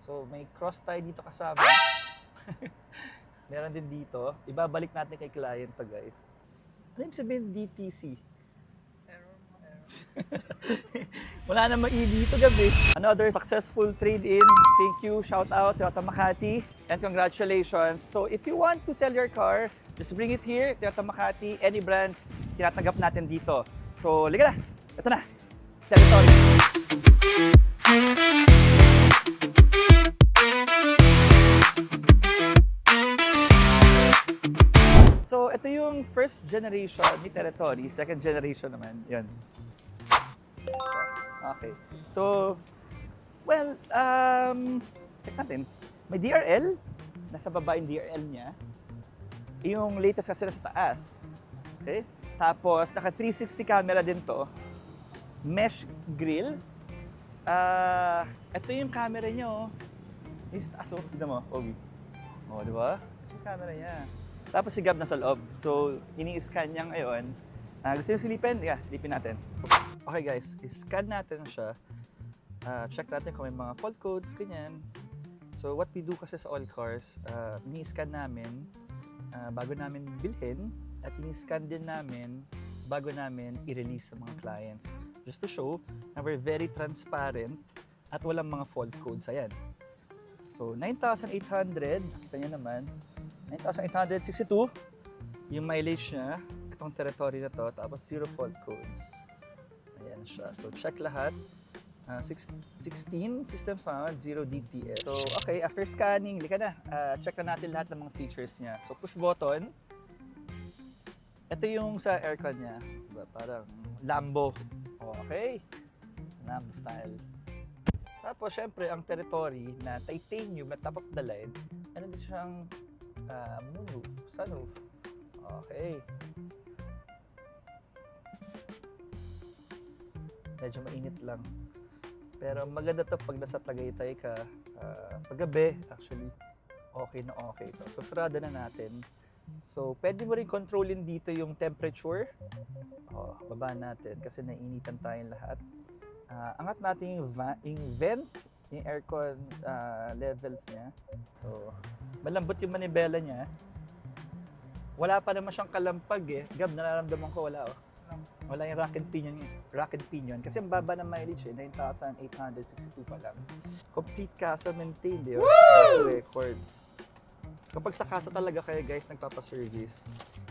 So may cross tayo dito kasama. Meron din dito. Ibabalik natin kay client to, guys. Ano yung sabihin DTC? Wala na mai dito gabi. Another successful trade-in. Thank you. Shout out Toyota Makati. And congratulations. So if you want to sell your car, just bring it here. Toyota Makati. Any brands, tinatanggap natin dito. So, liga na. Ito na. Territory. So, ito yung first generation ni Territory. Second generation naman. Yan. Okay. So, well, check natin. May DRL. Nasa baba yung DRL niya. Yung latest kasi nasa taas. Okay? Tapos, naka 360 camera din to. Mesh grills. Ito yung camera niya, oh. Yung sa taas, oh. Tignan mo, Obi. Oh, di ba? Ito yung camera niya. Tapos si Gab nasa loob. So, ini-scan niya ngayon. Gusto yung silipin? Yeah, silipin natin. Okay guys, i-scan natin siya. Check natin kung may mga fault codes, ganyan. So, what we do kasi sa all cars, ini-scan namin bago namin bilhin at ini-scan din namin bago namin i-release sa mga clients. Just to show na we're very transparent at walang mga fault codes. Ayan. So, 9,800. Kita nyo naman. 9,862 yung mileage niya, itong territory na to, tapos 0 fault codes. Ayan siya. So, check lahat. 16 system found, 0 DTS. So, okay, after scanning, lika na. Check na natin lahat ng mga features niya. So, push button. Ito yung sa aircon niya. Diba? Parang Lambo. Okay. Lambo style. Tapos, syempre, ang territory na titanium na top of the line, ano din siyang moonroof, sunroof. Okay. Medyo mainit lang. Pero maganda to pag nasa Tagaytay ka. Paggabi, actually, okay na okay to. So, sarado na natin. So, pwede mo rin controlin dito yung temperature. Baba natin kasi naiinitan tayong lahat. Angat natin yung vent, yung aircon levels niya. So, malambot yung manibela niya. Wala pa naman siyang kalampag eh. Gab, nararamdaman ko wala oh. Wala yung rack and pinion. Kasi ang baba ng mileage eh, 9,862 pa lang. Complete casa maintained eh. Casa records. Kapag sa casa talaga kayo guys nagpapaservice,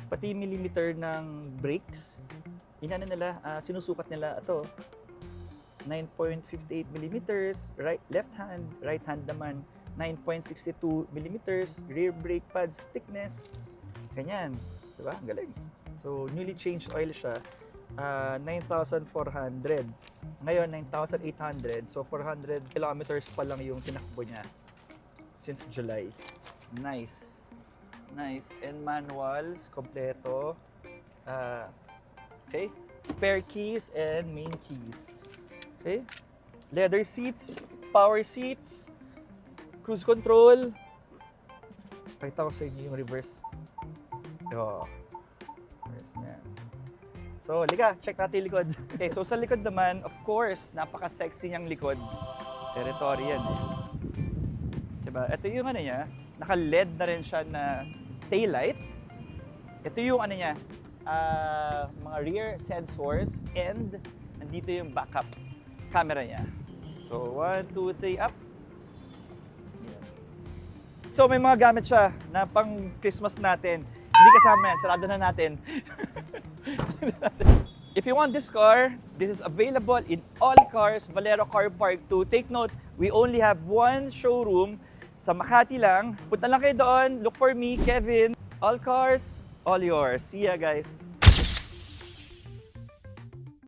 pati millimeter ng brakes, inano nila, sinusukat nila ito. 9.58 millimeters, left hand, right hand naman 9.62 millimeters, rear brake pads thickness, ganyan, diba? Ang galing. So, newly changed oil siya, 9,400. Ngayon, 9,800. So, 400 kilometers pa lang yung tinakbo niya since July. Nice. Nice. And manuals, kompleto. Okay. Spare keys and main keys. Okay. Leather seats, power seats, cruise control. Pakita ko sa inyo yung reverse. Reverse niya. So, liga, check natin yung likod. Okay, so sa likod naman, of course, napaka-sexy niyang likod. Territory yan eh. Diba? Ito yung ano niya, naka-LED na rin siya na taillight. Ito yung ano niya, mga rear sensors and nandito yung backup camera niya. So, 1, 2, 3, up. Yeah. So, may mga gamit siya na pang Christmas natin. Hindi kasama yan, sarado na natin. If you want this car, this is available in All Cars, Valero Car Park 2. Take note, we only have one showroom sa Makati lang. Punta lang kayo doon, look for me, Kevin. All Cars, all yours. See ya guys.